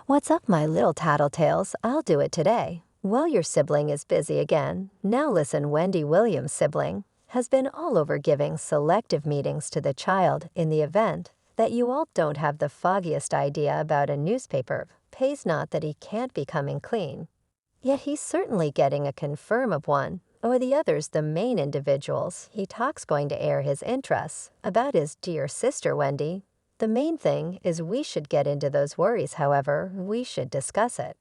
What's up, my little tattletales? I'll do it today. Well, your sibling is busy again. Now listen, Wendy Williams' sibling has been all over giving selective meetings to the child in the event that you all don't have the foggiest idea about a newspaper. Pays not that he can't be coming clean. Yet he's certainly getting a confirm of one, or the others the main individuals he talks going to air his interests about his dear sister Wendy. The main thing is we should get into those worries, however, we should discuss it.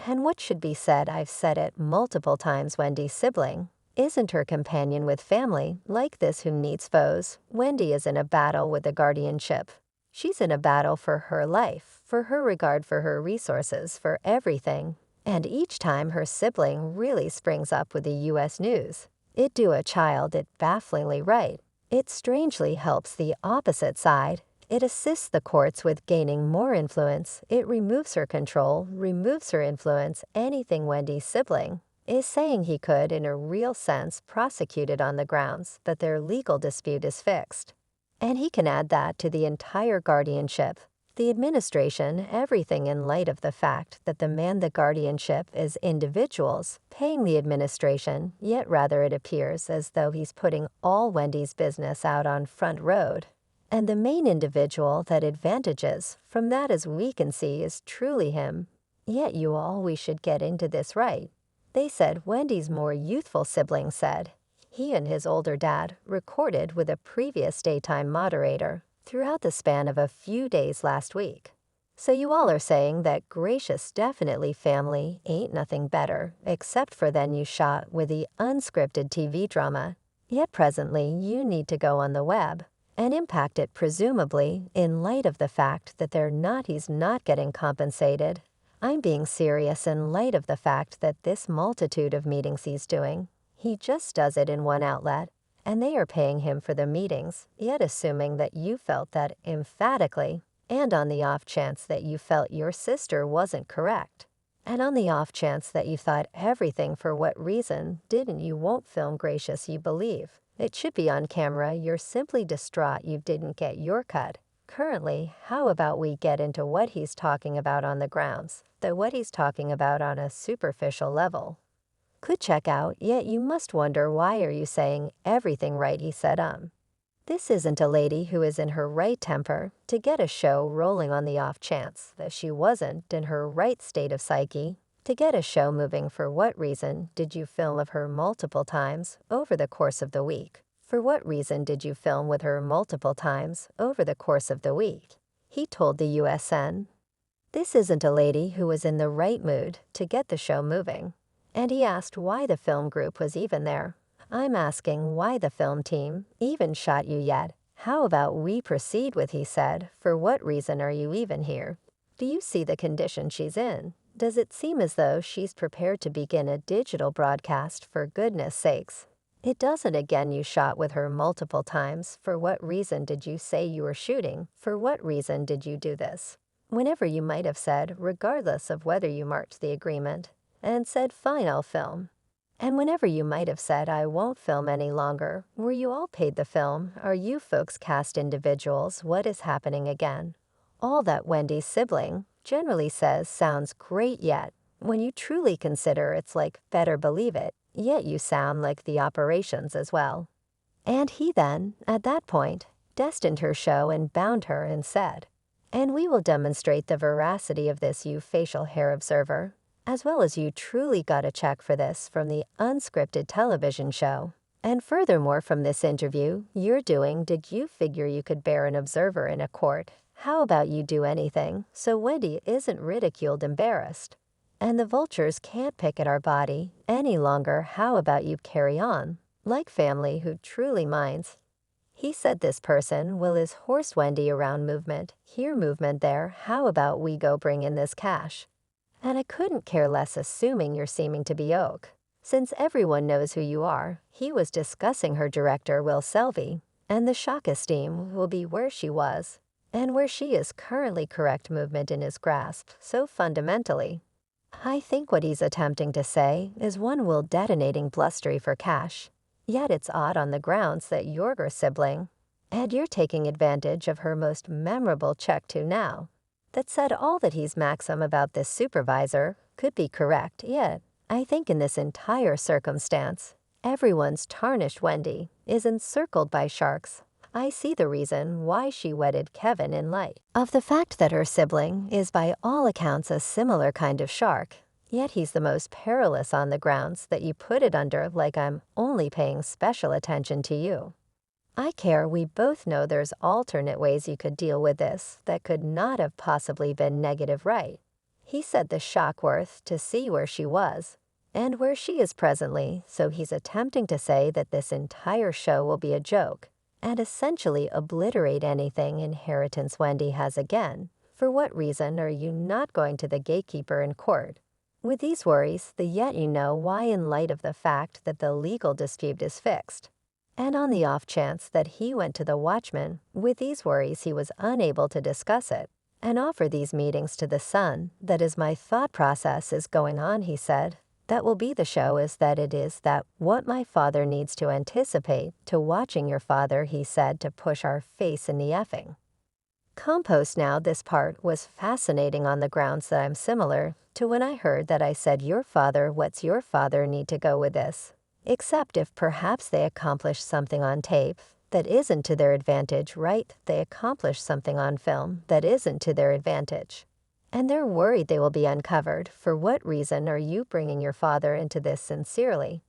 And what should be said, I've said it multiple times, Wendy's sibling isn't her companion with family like this who needs foes. Wendy is in a battle with the guardianship. She's in a battle for her life, for her regard for her resources, for everything. And each time her sibling really springs up with the U.S. news, it do a child it bafflingly right. It strangely helps the opposite side. It assists the courts with gaining more influence. It removes her control, removes her influence. Anything Wendy's sibling is saying he could, in a real sense, prosecute it on the grounds that their legal dispute is fixed. And he can add that to the entire guardianship, the administration, everything in light of the fact that the guardianship is individuals paying the administration, yet rather it appears as though he's putting all Wendy's business out on front road. And the main individual that advantages from that, as we can see, is truly him. Yet you all, we should get into this right. They said Wendy's more youthful sibling said he and his older dad recorded with a previous daytime moderator throughout the span of a few days last week. So you all are saying that gracious definitely family ain't nothing better except for then you shot with the unscripted TV drama. Yet presently you need to go on the web and impact it, presumably in light of the fact that he's not getting compensated. I'm being serious in light of the fact that this multitude of meetings he's doing, he just does it in one outlet, and they are paying him for the meetings, yet assuming that you felt that emphatically, and on the off chance that you felt your sister wasn't correct, and on the off chance that you thought everything, for what reason didn't you won't film gracious you believe. It should be on camera. You're simply distraught you didn't get your cut. Currently, how about we get into what he's talking about on the grounds, that what he's talking about on a superficial level could check out, yet you must wonder why are you saying everything right, he said. This isn't a lady who is in her right temper to get a show rolling on the off chance that she wasn't in her right state of psyche to get a show moving. For what reason did you film of her multiple times over the course of the week? For what reason did you film with her multiple times over the course of the week? He told the USN. This isn't a lady who was in the right mood to get the show moving. And he asked why the film group was even there. I'm asking why the film team even shot you yet. How about we proceed with, he said, for what reason are you even here? Do you see the condition she's in? Does it seem as though she's prepared to begin a digital broadcast, for goodness sakes? It doesn't. Again, you shot with her multiple times. For what reason did you say you were shooting? For what reason did you do this? Whenever you might have said, regardless of whether you marked the agreement, and said, fine, I'll film. And whenever you might have said, I won't film any longer, were you all paid the film? Are you folks cast individuals? What is happening again? All that Wendy's sibling generally says sounds great, yet when you truly consider it's like better believe it, yet you sound like the operations as well. And he then, at that point, destined her show and bound her and said, and we will demonstrate the veracity of this, you facial hair observer, as well as you truly got a check for this from the unscripted television show. And furthermore, from this interview you're doing, did you figure you could bear an observer in a court? How about you do anything so Wendy isn't ridiculed, embarrassed? And the vultures can't pick at our body any longer. How about you carry on like family who truly minds? He said this person will his horse Wendy around movement, here movement there. How about we go bring in this cash? And I couldn't care less, assuming you're seeming to be oak. Since everyone knows who you are, he was discussing her director, Will Selvey, and the shock esteem will be where she was, and where she is currently correct movement in his grasp. So fundamentally, I think what he's attempting to say is one will detonating blustery for cash. Yet it's odd on the grounds that you're her sibling, and you're taking advantage of her most memorable check to now. that said all that he's maxim about this supervisor could be correct, yet I think in this entire circumstance, everyone's tarnished Wendy is encircled by sharks. I see the reason why she wedded Kevin in light of the fact that her sibling is by all accounts a similar kind of shark, yet he's the most perilous on the grounds that you put it under like I'm only paying special attention to you. I care we both know there's alternate ways you could deal with this that could not have possibly been negative, right? He said the shock worth to see where she was and where she is presently, so he's attempting to say that this entire show will be a joke and essentially obliterate anything inheritance Wendy has again. For what reason are you not going to the gatekeeper in court? With these worries, the yet you know why in light of the fact that the legal dispute is fixed. And on the off chance that he went to the watchman, with these worries he was unable to discuss it, and offer these meetings to the son, that is my thought process is going on, he said. That will be the show is that it is that what my father needs to anticipate to watching your father, he said, to push our face in the effing compost. Now this part was fascinating on the grounds that I'm similar to when I heard that I said your father, what's your father need to go with this? Except if perhaps they accomplish something on tape that isn't to their advantage, right? They accomplish something on film that isn't to their advantage. And they're worried they will be uncovered. For what reason are you bringing your father into this sincerely?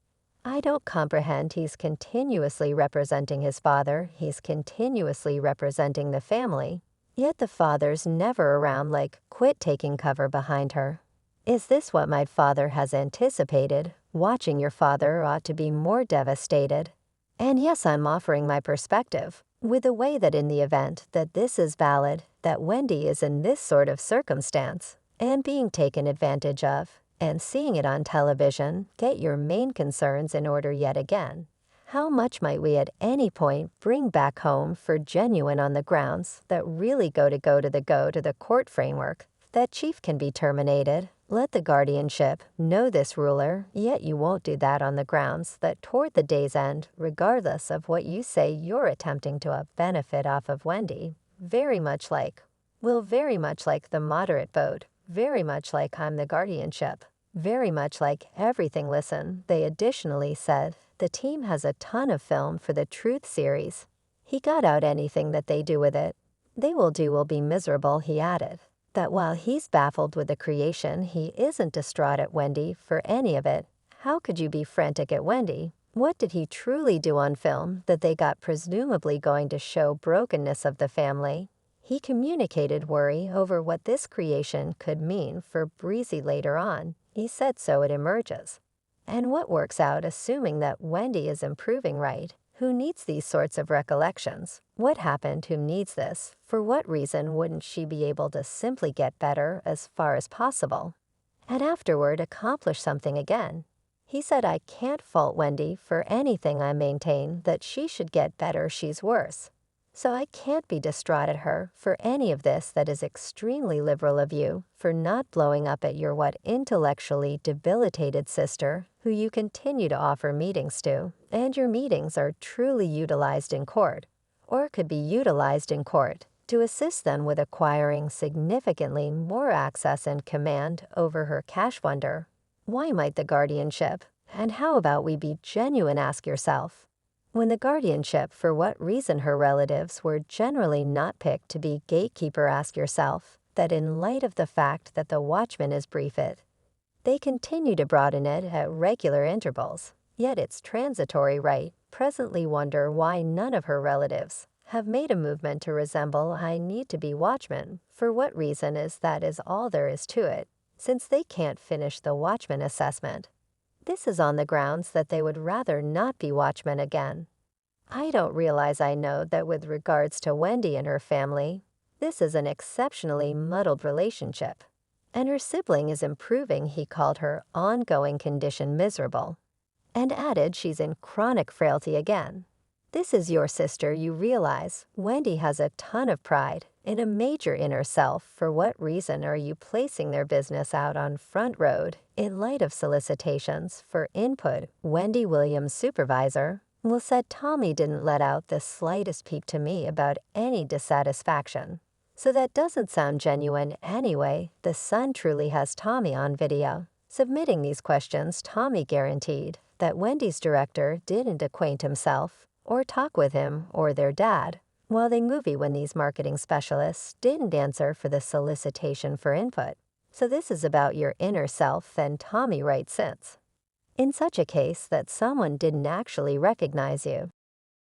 I don't comprehend. He's continuously representing his father. He's continuously representing the family. Yet the father's never around like, quit taking cover behind her. Is this what my father has anticipated? Watching your father ought to be more devastated. And yes, I'm offering my perspective, with the way that in the event that this is valid, that Wendy is in this sort of circumstance, and being taken advantage of, and seeing it on television, get your main concerns in order yet again. How much might we at any point bring back home for genuine on the grounds that really go to the court framework, that chief can be terminated? Let the guardianship know this ruler, yet you won't do that on the grounds that toward the day's end, regardless of what you say you're attempting to benefit off of Wendy, very much like the moderate vote, very much like I'm the guardianship, very much like everything. Listen, they additionally said the team has a ton of film for the Truth series. He got out anything that they do with it. They will be miserable, he added. That while he's baffled with the creation, he isn't distraught at Wendy for any of it. How could you be frantic at Wendy? What did he truly do on film that they got presumably going to show brokenness of the family? He communicated worry over what this creation could mean for Breezy later on. He said so it emerges. And what works out assuming that Wendy is improving, right? Who needs these sorts of recollections? What happened? Who needs this? For what reason wouldn't she be able to simply get better as far as possible, and afterward accomplish something again? He said, I can't fault Wendy for anything. I maintain that she should get better. She's worse. So I can't be distraught at her for any of this. That is extremely liberal of you for not blowing up at your intellectually debilitated sister, who you continue to offer meetings to, and your meetings are truly utilized in court, or could be utilized in court, to assist them with acquiring significantly more access and command over her cash. Wonder, why might the guardianship? And how about we be genuine? Ask yourself. When the guardianship, for what reason her relatives were generally not picked to be gatekeeper? Ask yourself that in light of the fact that the watchman is brief it, they continue to broaden it at regular intervals, yet it's transitory, right? Presently wonder why none of her relatives have made a movement to resemble I need to be watchman. For what reason is all there is to it, since they can't finish the watchman assessment. This is on the grounds that they would rather not be watchmen again. I don't realize I know that with regards to Wendy and her family, this is an exceptionally muddled relationship. And her sibling is improving. He called her ongoing condition miserable, and added she's in chronic frailty again. This is your sister, you realize. Wendy has a ton of pride in a major inner self. For what reason are you placing their business out on front road in light of solicitations for input? Wendy Williams' supervisor said Tommy didn't let out the slightest peep to me about any dissatisfaction. So that doesn't sound genuine anyway. The son truly has Tommy on video. Submitting these questions, Tommy guaranteed that Wendy's director didn't acquaint himself or talk with him or their dad, while they movie when these marketing specialists didn't answer for the solicitation for input. So this is about your inner self, and Tommy writes since. In such a case that someone didn't actually recognize you.